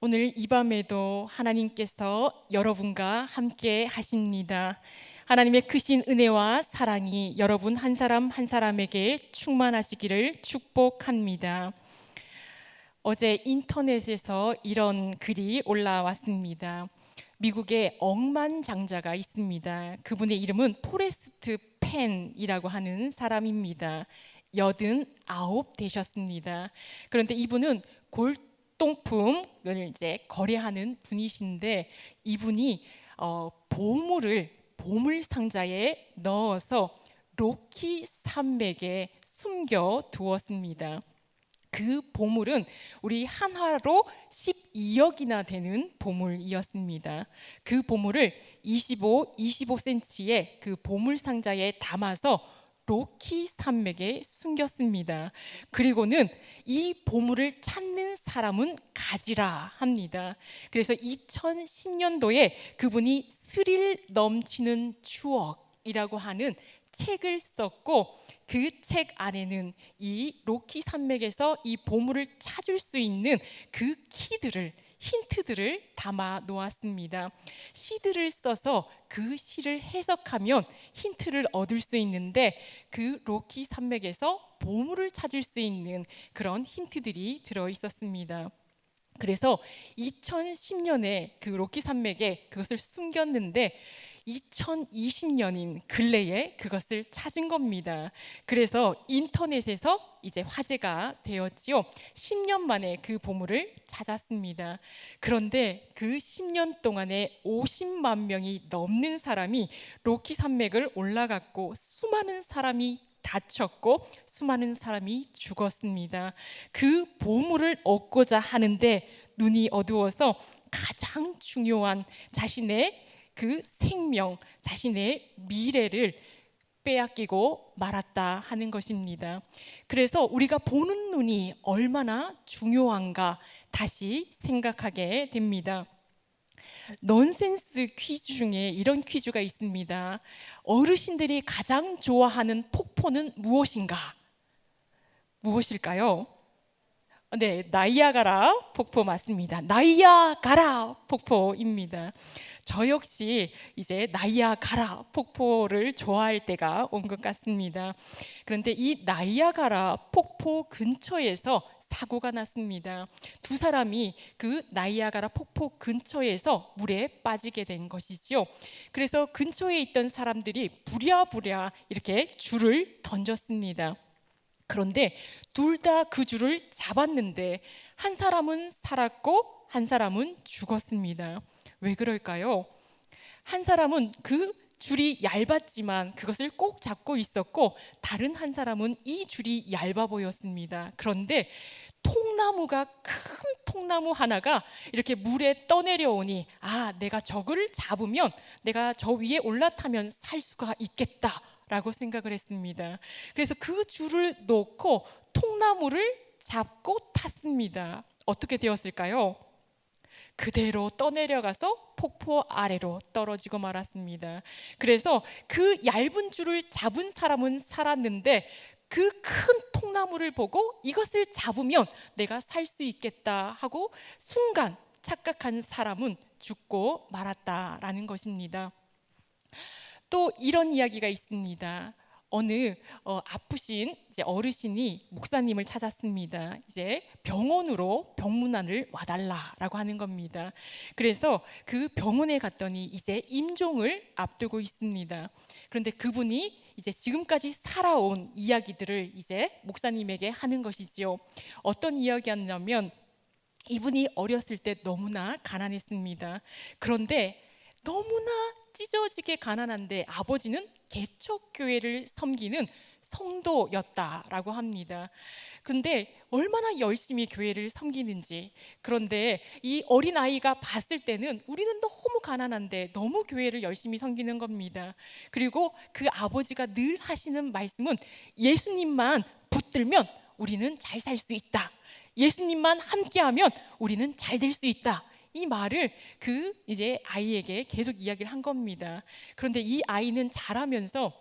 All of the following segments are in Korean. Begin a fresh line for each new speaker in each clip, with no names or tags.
오늘 이 밤에도 하나님께서 여러분과 함께 하십니다. 하나님의 크신 은혜와 사랑이 여러분 한 사람 한 사람에게 충만하시기를 축복합니다. 어제 인터넷에서 이런 글이 올라왔습니다. 미국에 억만장자가 있습니다. 그분의 이름은 포레스트 펜이라고 하는 사람입니다. 89 되셨습니다. 그런데 이분은 골동품을 이제 거래하는 분이신데, 이분이 보물 상자에 넣어서 로키 산맥에 숨겨 두었습니다. 그 보물은 우리 한화로 12억이나 되는 보물이었습니다. 그 보물을 25cm의 그 보물 상자에 담아서 로키 산맥에 숨겼습니다. 그리고는 이 보물을 찾는 사람은 가지라 합니다. 그래서 2010년도에 그분이 스릴 넘치는 추억이라고 하는 책을 썼고, 그 책 안에는 이 로키 산맥에서 이 보물을 찾을 수 있는 그 힌트들을 담아 놓았습니다. 시들을 써서 그 시를 해석하면 힌트를 얻을 수 있는데, 그 로키 산맥에서 보물을 찾을 수 있는 그런 힌트들이 들어 있었습니다. 그래서 2010년에 그 로키 산맥에 그것을 숨겼는데 2020년인 근래에 그것을 찾은 겁니다. 그래서 인터넷에서 이제 화제가 되었지요. 10년 만에 그 보물을 찾았습니다. 그런데 그 10년 동안에 50만 명이 넘는 사람이 로키 산맥을 올라갔고, 수많은 사람이 다쳤고 수많은 사람이 죽었습니다. 그 보물을 얻고자 하는데 눈이 어두워서 가장 중요한 자신의 그 생명, 자신의 미래를 빼앗기고 말았다 하는 것입니다. 그래서 우리가 보는 눈이 얼마나 중요한가 다시 생각하게 됩니다. 넌센스 퀴즈 중에 이런 퀴즈가 있습니다. 어르신들이 가장 좋아하는 폭포는 무엇인가? 무엇일까요? 네, 나이아가라 폭포 맞습니다. 나이아가라 폭포입니다. 저 역시 이제 나이아가라 폭포를 좋아할 때가 온 것 같습니다. 그런데 이 나이아가라 폭포 근처에서 사고가 났습니다. 두 사람이 그 나이아가라 폭포 근처에서 물에 빠지게 된 것이죠. 그래서 근처에 있던 사람들이 부랴부랴 이렇게 줄을 던졌습니다. 그런데 둘 다 그 줄을 잡았는데 한 사람은 살았고 한 사람은 죽었습니다. 왜 그럴까요? 한 사람은 그 줄이 얇았지만 그것을 꼭 잡고 있었고, 다른 한 사람은 이 줄이 얇아 보였습니다. 그런데 통나무가 큰 통나무 하나가 이렇게 물에 떠내려오니, 내가 저거를 잡으면 내가 저 위에 올라타면 살 수가 있겠다 라고 생각을 했습니다. 그래서 그 줄을 놓고 통나무를 잡고 탔습니다. 어떻게 되었을까요? 그대로 떠내려가서 폭포 아래로 떨어지고 말았습니다. 그래서 그 얇은 줄을 잡은 사람은 살았는데, 그 큰 통나무를 보고 이것을 잡으면 내가 살 수 있겠다 하고 순간 착각한 사람은 죽고 말았다라는 것입니다. 또 이런 이야기가 있습니다. 어느 아프신 이제 어르신이 목사님을 찾았습니다. 이제 병원으로 병문안을 와달라라고 하는 겁니다. 그래서 그 병원에 갔더니 이제 임종을 앞두고 있습니다. 그런데 그분이 이제 지금까지 살아온 이야기들을 이제 목사님에게 하는 것이지요. 어떤 이야기였냐면, 이분이 어렸을 때 너무나 가난했습니다. 그런데 너무나 찢어지게 가난한데 아버지는 개척교회를 섬기는 성도였다라고 합니다. 근데 얼마나 열심히 교회를 섬기는지, 그런데 이 어린아이가 봤을 때는 우리는 너무 가난한데 너무 교회를 열심히 섬기는 겁니다. 그리고 그 아버지가 늘 하시는 말씀은, 예수님만 붙들면 우리는 잘 살 수 있다, 예수님만 함께하면 우리는 잘 될 수 있다, 이 말을 그 이제 아이에게 계속 이야기를 한 겁니다. 그런데 이 아이는 자라면서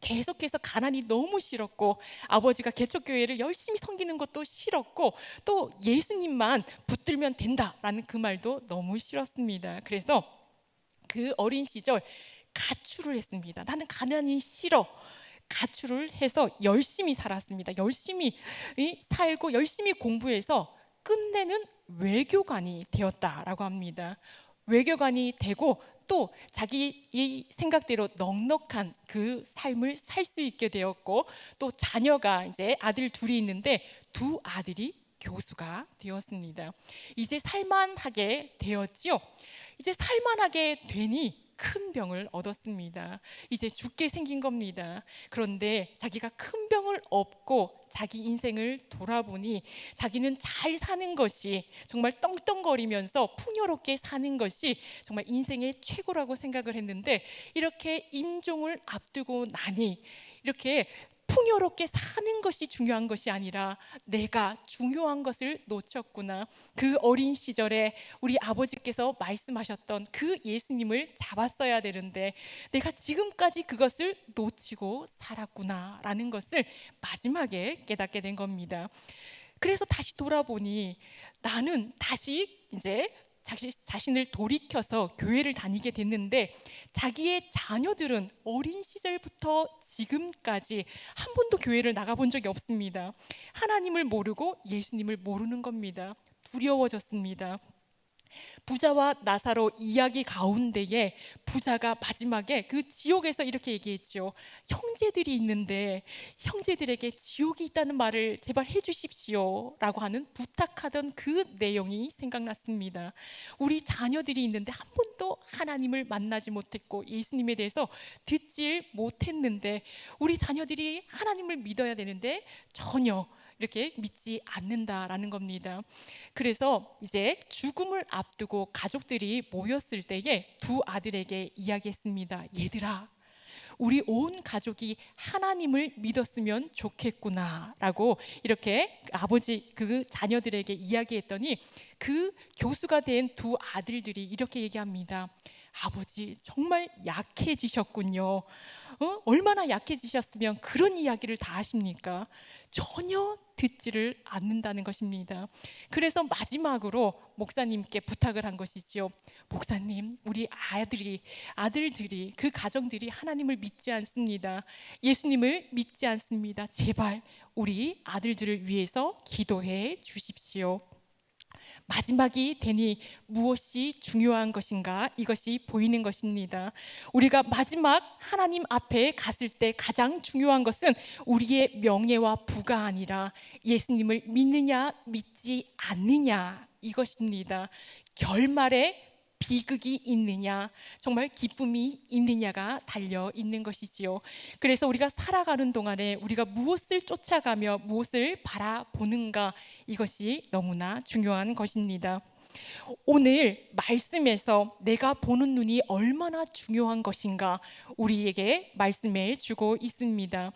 계속해서 가난이 너무 싫었고, 아버지가 개척교회를 열심히 섬기는 것도 싫었고, 또 예수님만 붙들면 된다라는 그 말도 너무 싫었습니다. 그래서 그 어린 시절 가출을 했습니다. 나는 가난이 싫어. 가출을 해서 열심히 살았습니다. 열심히 살고 열심히 공부해서 끝내는 외교관이 되었다라고 합니다. 외교관이 되고 또 자기 이 생각대로 넉넉한 그 삶을 살 수 있게 되었고, 또 자녀가 이제 아들 둘이 있는데 두 아들이 교수가 되었습니다. 이제 살만하게 되었지요. 이제 살만하게 되니 큰 병을 얻었습니다. 이제 죽게 생긴 겁니다. 그런데 자기가 큰 병을 업고 자기 인생을 돌아보니 자기는 잘 사는 것이, 정말 떵떵거리면서 풍요롭게 사는 것이 정말 인생의 최고라고 생각을 했는데, 이렇게 임종을 앞두고 나니 이렇게 풍요롭게 사는 것이 중요한 것이 아니라 내가 중요한 것을 놓쳤구나. 그 어린 시절에 우리 아버지께서 말씀하셨던 그 예수님을 잡았어야 되는데 내가 지금까지 그것을 놓치고 살았구나 라는 것을 마지막에 깨닫게 된 겁니다. 그래서 다시 돌아보니 나는 다시 이제 자신을 돌이켜서 교회를 다니게 됐는데, 자기의 자녀들은 어린 시절부터 지금까지 한 번도 교회를 나가본 적이 없습니다. 하나님을 모르고 예수님을 모르는 겁니다. 두려워졌습니다. 부자와 나사로 이야기 가운데에 부자가 마지막에 그 지옥에서 이렇게 얘기했죠. 형제들이 있는데 형제들에게 지옥이 있다는 말을 제발 해주십시오 라고 하는 부탁하던 그 내용이 생각났습니다. 우리 자녀들이 있는데 한 번도 하나님을 만나지 못했고 예수님에 대해서 듣질 못했는데, 우리 자녀들이 하나님을 믿어야 되는데 전혀 이렇게 믿지 않는다라는 겁니다. 그래서 이제 죽음을 앞두고 가족들이 모였을 때에 두 아들에게 이야기했습니다. 얘들아, 우리 온 가족이 하나님을 믿었으면 좋겠구나 라고 이렇게 아버지 그 자녀들에게 이야기했더니, 그 교수가 된 두 아들들이 이렇게 얘기합니다. 아버지, 정말 약해지셨군요. 얼마나 약해지셨으면 그런 이야기를 다 하십니까? 전혀 듣지를 않는다는 것입니다. 그래서 마지막으로 목사님께 부탁을 한 것이지요. 목사님, 우리 아들들이 그 가정들이 하나님을 믿지 않습니다. 예수님을 믿지 않습니다. 제발 우리 아들들을 위해서 기도해 주십시오. 마지막이 되니 무엇이 중요한 것인가, 이것이 보이는 것입니다. 우리가 마지막 하나님 앞에 갔을 때 가장 중요한 것은 우리의 명예와 부가 아니라 예수님을 믿느냐 믿지 않느냐 이것입니다. 결말에 비극이 있느냐, 정말 기쁨이 있느냐가 달려 있는 것이지요. 그래서 우리가 살아가는 동안에 우리가 무엇을 쫓아가며 무엇을 바라보는가, 이것이 너무나 중요한 것입니다. 오늘 말씀에서 내가 보는 눈이 얼마나 중요한 것인가 우리에게 말씀해 주고 있습니다.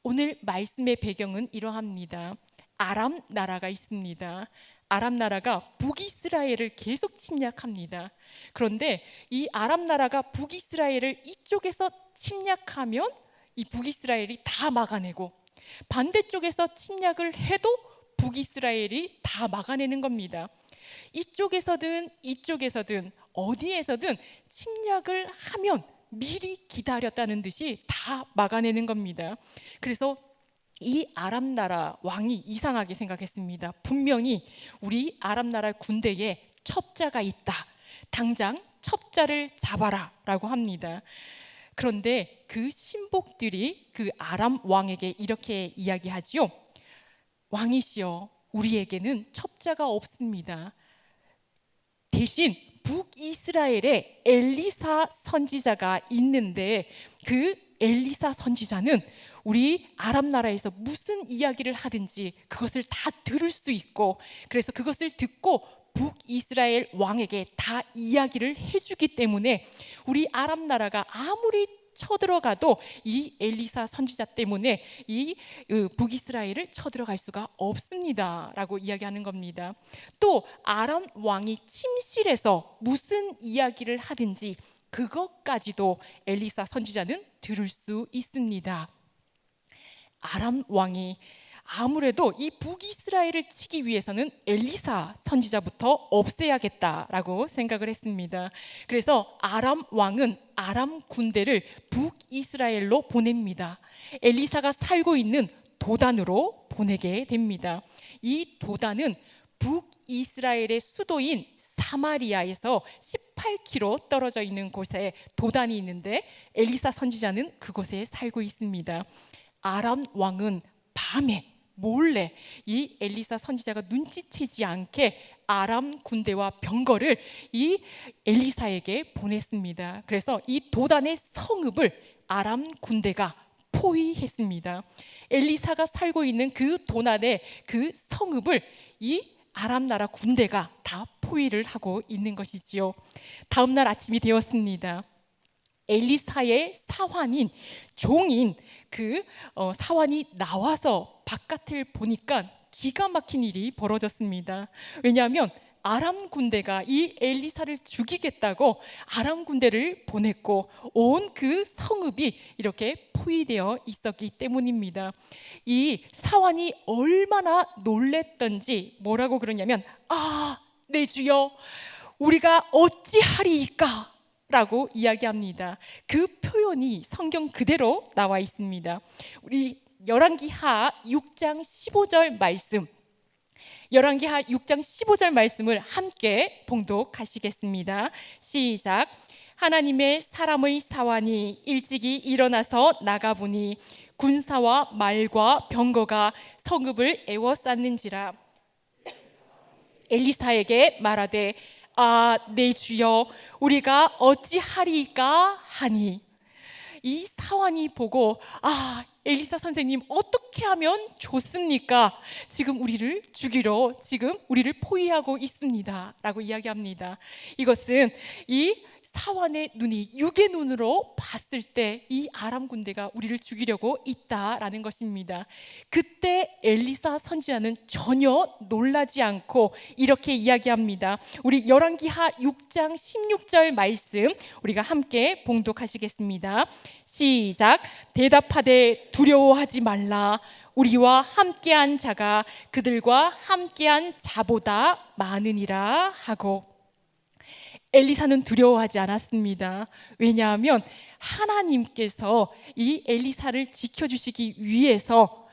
오늘 말씀의 배경은 이러합니다. 아람 나라가 있습니다. 아람 나라가 북이스라엘을 계속 침략합니다. 그런데 이 아람 나라가 북이스라엘을 이쪽에서 침략하면 이 북이스라엘이 다 막아내고, 반대쪽에서 침략을 해도 북이스라엘이 다 막아내는 겁니다. 이쪽에서든 어디에서든 침략을 하면 미리 기다렸다는 듯이 다 막아내는 겁니다. 그래서 이 아람 나라 왕이 이상하게 생각했습니다. 분명히 우리 아람 나라 군대에 첩자가 있다. 당장 첩자를 잡아라 라고 합니다. 그런데 그 신복들이 그 아람 왕에게 이렇게 이야기하지요. 왕이시여, 우리에게는 첩자가 없습니다. 대신 북이스라엘에 엘리사 선지자가 있는데 그 엘리사 선지자는 우리 아람 나라에서 무슨 이야기를 하든지 그것을 다 들을 수 있고, 그래서 그것을 듣고 북이스라엘 왕에게 다 이야기를 해주기 때문에 우리 아람 나라가 아무리 쳐들어가도 이 엘리사 선지자 때문에 이 북이스라엘을 쳐들어갈 수가 없습니다 라고 이야기하는 겁니다. 또 아람 왕이 침실에서 무슨 이야기를 하든지 그것까지도 엘리사 선지자는 들을 수 있습니다. 아람 왕이 아무래도 이 북이스라엘을 치기 위해서는 엘리사 선지자부터 없애야겠다라고 생각을 했습니다. 그래서 아람 왕은 아람 군대를 북이스라엘로 보냅니다. 엘리사가 살고 있는 도단으로 보내게 됩니다. 이 도단은 북이스라엘의 수도인 사마리아에서 18km 떨어져 있는 곳에 도단이 있는데 엘리사 선지자는 그곳에 살고 있습니다. 아람 왕은 밤에 몰래 이 엘리사 선지자가 눈치채지 않게 아람 군대와 병거를 이 엘리사에게 보냈습니다. 그래서 이 도단의 성읍을 아람 군대가 포위했습니다. 엘리사가 살고 있는 그 도단의 그 성읍을 이 아람 나라 군대가 다 포위를 하고 있는 것이지요. 다음 날 아침이 되었습니다. 엘리사의 사환인 종인 그 사환이 나와서 바깥을 보니까 기가 막힌 일이 벌어졌습니다. 왜냐하면 아람 군대가 이 엘리사를 죽이겠다고 아람 군대를 보냈고 온 그 성읍이 이렇게 포위되어 있었기 때문입니다. 이 사환이 얼마나 놀랬던지 뭐라고 그러냐면 내 주여 우리가 어찌하리이까 라고 이야기합니다. 그 표현이 성경 그대로 나와 있습니다. 우리 열왕기하 6장 15절 말씀, 열왕기하 6장 15절 말씀을 함께 봉독하시겠습니다. 시작. 하나님의 사람의 사환이 일찍이 일어나서 나가보니 군사와 말과 병거가 성읍을 에워쌌는지라. 엘리사에게 말하되 내 주여 우리가 어찌하리까 하니. 이 사환이 보고 엘리사 선생님 어떻게 하면 좋습니까? 지금 우리를 죽이러 지금 우리를 포위하고 있습니다 라고 이야기합니다. 이것은 이 사환의 눈이 육의 눈으로 봤을 때 이 아람 군대가 우리를 죽이려고 있다라는 것입니다. 그때 엘리사 선지자는 전혀 놀라지 않고 이렇게 이야기합니다. 우리 열왕기하 6장 16절 말씀 우리가 함께 봉독하시겠습니다. 시작. 대답하되 두려워하지 말라. 우리와 함께한 자가 그들과 함께한 자보다 많으니라 하고. 엘리사는 두려워하지 않았습니다. 왜냐하면 하나님께서 이 엘리사를 지켜주시기 위해서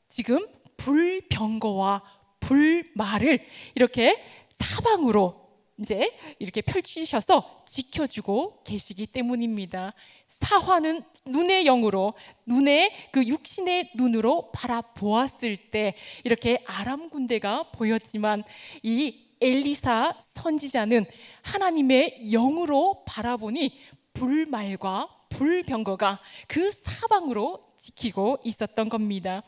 지금 불병거와 불말을 이렇게 사방으로 이제 이렇게 펼치셔서 지켜주고 계시기 때문입니다. 사환은 눈의 영으로, 눈의 그 육신의 눈으로 바라보았을 때 이렇게 아람 군대가 보였지만 이 엘리사 선지자는 하나님의 영으로 바라보니 불말과 불병거가 그 사방으로 지키고 있었던 겁니다.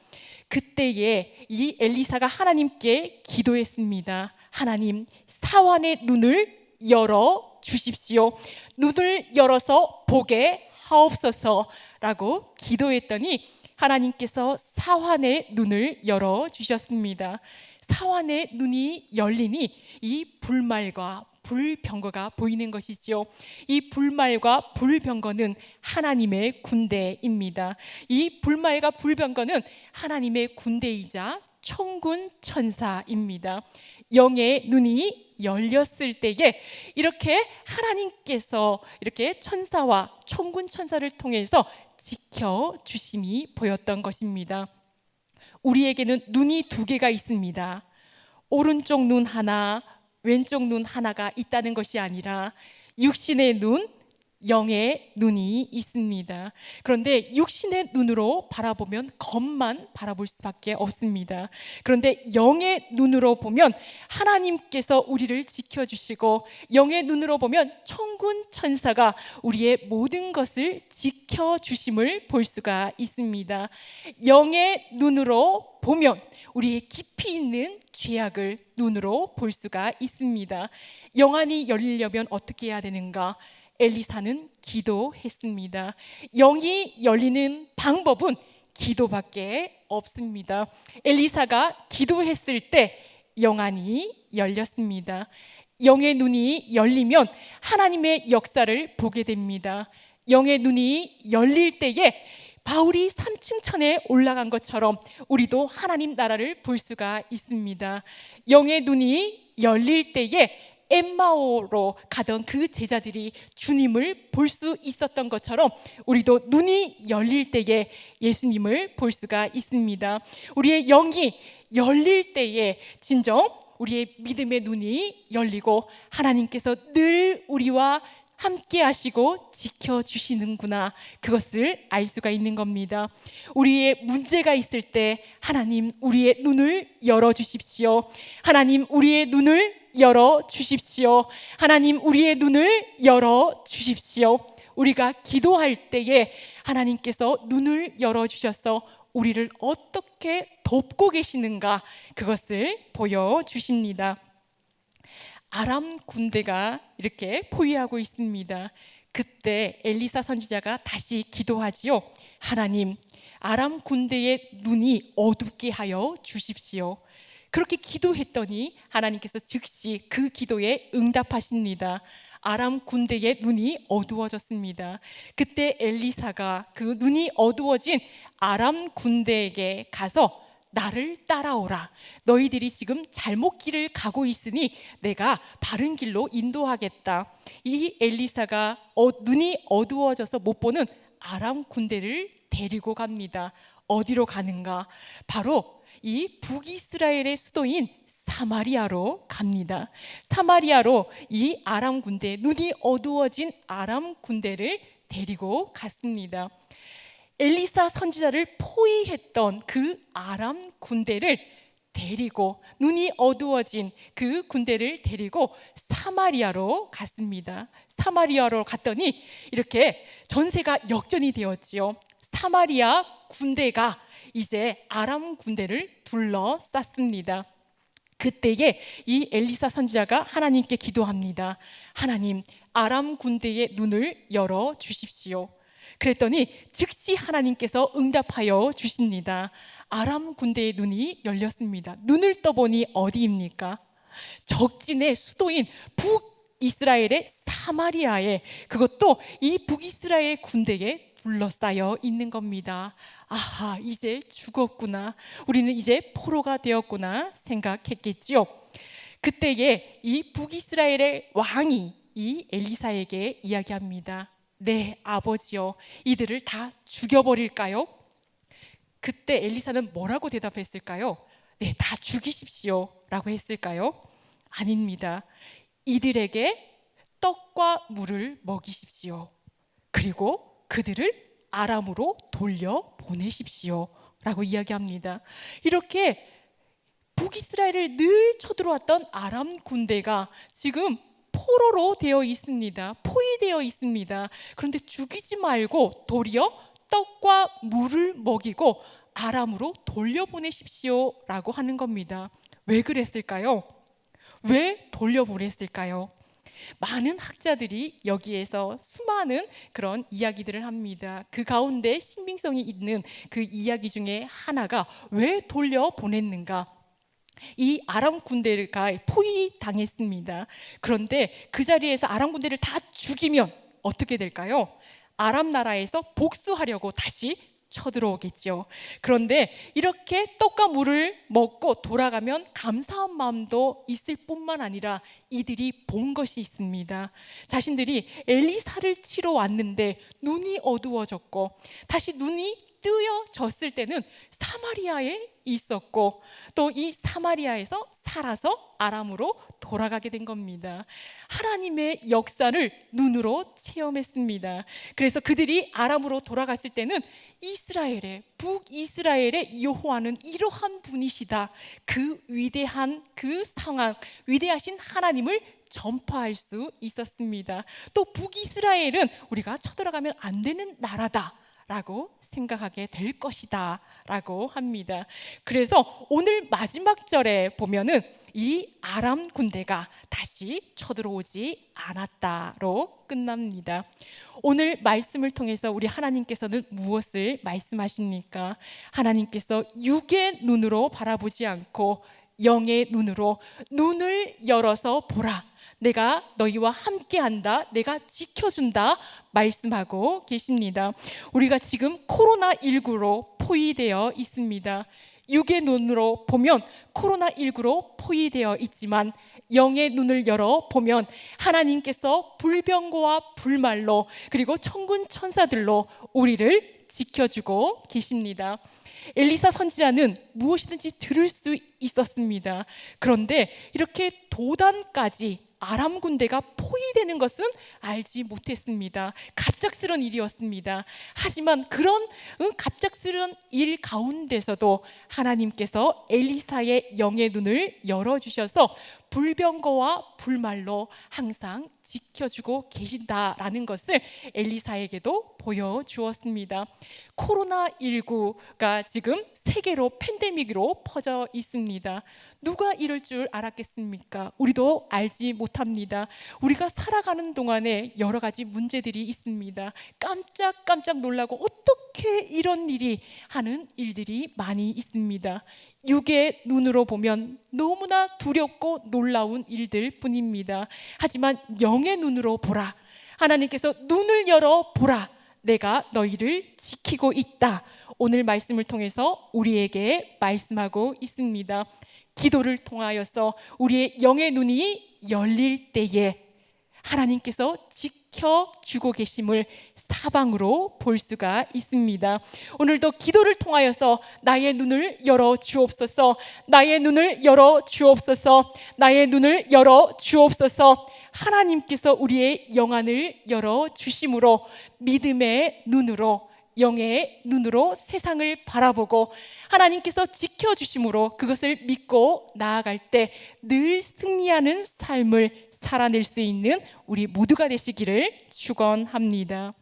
그때에 이 엘리사가 하나님께 기도했습니다. 하나님, 사환의 눈을 열어 주십시오. 눈을 열어서 보게 하옵소서라고 기도했더니 하나님께서 사환의 눈을 열어 주셨습니다. 사환의 눈이 열리니 이 불말과 불병거가 보이는 것이죠. 이 불말과 불병거는 하나님의 군대입니다. 이 불말과 불병거는 하나님의 군대이자 천군 천사입니다. 영의 눈이 열렸을 때에 이렇게 하나님께서 이렇게 천사와 천군 천사를 통해서 지켜주심이 보였던 것입니다. 우리에게는 눈이 두 개가 있습니다. 오른쪽 눈 하나, 왼쪽 눈 하나가 있다는 것이 아니라 육신의 눈, 영의 눈이 있습니다. 그런데 육신의 눈으로 바라보면 겉만 바라볼 수밖에 없습니다. 그런데 영의 눈으로 보면 하나님께서 우리를 지켜주시고 영의 눈으로 보면 천군 천사가 우리의 모든 것을 지켜주심을 볼 수가 있습니다. 영의 눈으로 보면 우리의 깊이 있는 죄악을 눈으로 볼 수가 있습니다. 영안이 열리려면 어떻게 해야 되는가? 엘리사는 기도했습니다. 영이 열리는 방법은 기도밖에 없습니다. 엘리사가 기도했을 때 영안이 열렸습니다. 영의 눈이 열리면 하나님의 역사를 보게 됩니다. 영의 눈이 열릴 때에 바울이 3층 천에 올라간 것처럼 우리도 하나님 나라를 볼 수가 있습니다. 영의 눈이 열릴 때에 엠마오로 가던 그 제자들이 주님을 볼 수 있었던 것처럼 우리도 눈이 열릴 때에 예수님을 볼 수가 있습니다. 우리의 영이 열릴 때에 진정 우리의 믿음의 눈이 열리고 하나님께서 늘 우리와 함께 하시고 지켜주시는구나, 그것을 알 수가 있는 겁니다. 우리의 문제가 있을 때 하나님 우리의 눈을 열어주십시오. 하나님 우리의 눈을 열어주십시오. 하나님 우리의 눈을 열어주십시오. 우리가 기도할 때에 하나님께서 눈을 열어주셔서 우리를 어떻게 돕고 계시는가, 그것을 보여주십니다. 아람 군대가 이렇게 포위하고 있습니다. 그때 엘리사 선지자가 다시 기도하지요. 하나님, 아람 군대의 눈이 어둡게 하여 주십시오. 그렇게 기도했더니 하나님께서 즉시 그 기도에 응답하십니다. 아람 군대의 눈이 어두워졌습니다. 그때 엘리사가 그 눈이 어두워진 아람 군대에게 가서 나를 따라오라. 너희들이 지금 잘못 길을 가고 있으니 내가 바른 길로 인도하겠다. 이 엘리사가 눈이 어두워져서 못 보는 아람 군대를 데리고 갑니다. 어디로 가는가? 바로 이 북이스라엘의 수도인 사마리아로 갑니다. 사마리아로 이 아람 군대, 눈이 어두워진 아람 군대를 데리고 갔습니다. 엘리사 선지자를 포위했던 그 아람 군대를 데리고, 눈이 어두워진 그 군대를 데리고 사마리아로 갔습니다. 사마리아로 갔더니 이렇게 전세가 역전이 되었지요. 사마리아 군대가 이제 아람 군대를 둘러쌌습니다. 그때에 이 엘리사 선지자가 하나님께 기도합니다. 하나님, 아람 군대의 눈을 열어 주십시오. 그랬더니 즉시 하나님께서 응답하여 주십니다. 아람 군대의 눈이 열렸습니다. 눈을 떠보니 어디입니까? 적진의 수도인 북이스라엘의 사마리아에, 그것도 이 북이스라엘 군대에 둘러싸여 있는 겁니다. 아하, 이제 죽었구나, 우리는 이제 포로가 되었구나 생각했겠지요. 그때에 이 북이스라엘의 왕이 이 엘리사에게 이야기합니다. 네, 아버지요, 이들을 다 죽여버릴까요? 그때 엘리사는 뭐라고 대답했을까요? 네, 다 죽이십시오 라고 했을까요? 아닙니다. 이들에게 떡과 물을 먹이십시오. 그리고 그들을 아람으로 돌려보내십시오 라고 이야기합니다. 이렇게 북이스라엘을 늘 쳐들어왔던 아람 군대가 지금 포로로 되어 있습니다. 포위되어 있습니다. 그런데 죽이지 말고 도리어 떡과 물을 먹이고 아람으로 돌려보내십시오 라고 하는 겁니다. 왜 그랬을까요? 왜 돌려보냈을까요? 많은 학자들이 여기에서 수많은 그런 이야기들을 합니다. 그 가운데 신빙성이 있는 그 이야기 중에 하나가 왜 돌려보냈는가? 이 아람 군대가 포위당했습니다. 그런데 그 자리에서 아람 군대를 다 죽이면 어떻게 될까요? 아람 나라에서 복수하려고 다시 쳐들어오겠죠. 그런데 이렇게 떡과 물을 먹고 돌아가면 감사한 마음도 있을 뿐만 아니라 이들이 본 것이 있습니다. 자신들이 엘리사를 치러 왔는데 눈이 어두워졌고 다시 눈이 뜨여졌을 때는 사마리아에 있었고 또 이 사마리아에서 살아서 아람으로 돌아가게 된 겁니다. 하나님의 역사를 눈으로 체험했습니다. 그래서 그들이 아람으로 돌아갔을 때는 이스라엘의, 북이스라엘의 여호와는 이러한 분이시다, 그 위대한 그 상황, 위대하신 하나님을 전파할 수 있었습니다. 또 북이스라엘은 우리가 쳐들어가면 안 되는 나라다 라고 생각하게 될 것이다 라고 합니다. 그래서 오늘 마지막 절에 보면은 이 아람 군대가 다시 쳐들어오지 않았다로 끝납니다. 오늘 말씀을 통해서 우리 하나님께서는 무엇을 말씀하십니까? 하나님께서 육의 눈으로 바라보지 않고 영의 눈으로 눈을 열어서 보라. 내가 너희와 함께한다, 내가 지켜준다 말씀하고 계십니다. 우리가 지금 코로나19로 포위되어 있습니다. 육의 눈으로 보면 코로나19로 포위되어 있지만 영의 눈을 열어 보면 하나님께서 불병거와 불말로 그리고 천군 천사들로 우리를 지켜주고 계십니다. 엘리사 선지자는 무엇이든지 들을 수 있었습니다. 그런데 이렇게 도단까지 아람 군대가 포위되는 것은 알지 못했습니다. 갑작스런 일이었습니다. 하지만 그런 갑작스런 일 가운데서도 하나님께서 엘리사의 영의 눈을 열어주셔서 불병거와 불말로 항상 지켜주고 계신다라는 것을 엘리사에게도 보여주었습니다. 코로나19가 지금 세계로 팬데믹으로 퍼져 있습니다. 누가 이럴 줄 알았겠습니까? 우리도 알지 못합니다. 우리가 살아가는 동안에 여러 가지 문제들이 있습니다. 깜짝 놀라고 어떻게 이런 일이 하는 일들이 많이 있습니다. 육의 눈으로 보면 너무나 두렵고 놀라운 일들 뿐입니다. 하지만 영의 눈으로 보라. 하나님께서 눈을 열어 보라. 내가 너희를 지키고 있다. 오늘 말씀을 통해서 우리에게 말씀하고 있습니다. 기도를 통하여서 우리의 영의 눈이 열릴 때에 하나님께서 지켜주고 계심을 사방으로 볼 수가 있습니다. 오늘도 기도를 통하여서 나의 눈을 열어 주옵소서, 나의 눈을 열어 주옵소서, 나의 눈을 열어 주옵소서. 하나님께서 우리의 영안을 열어 주심으로 믿음의 눈으로, 영의 눈으로 세상을 바라보고 하나님께서 지켜주심으로 그것을 믿고 나아갈 때 늘 승리하는 삶을 살아낼 수 있는 우리 모두가 되시기를 축원합니다.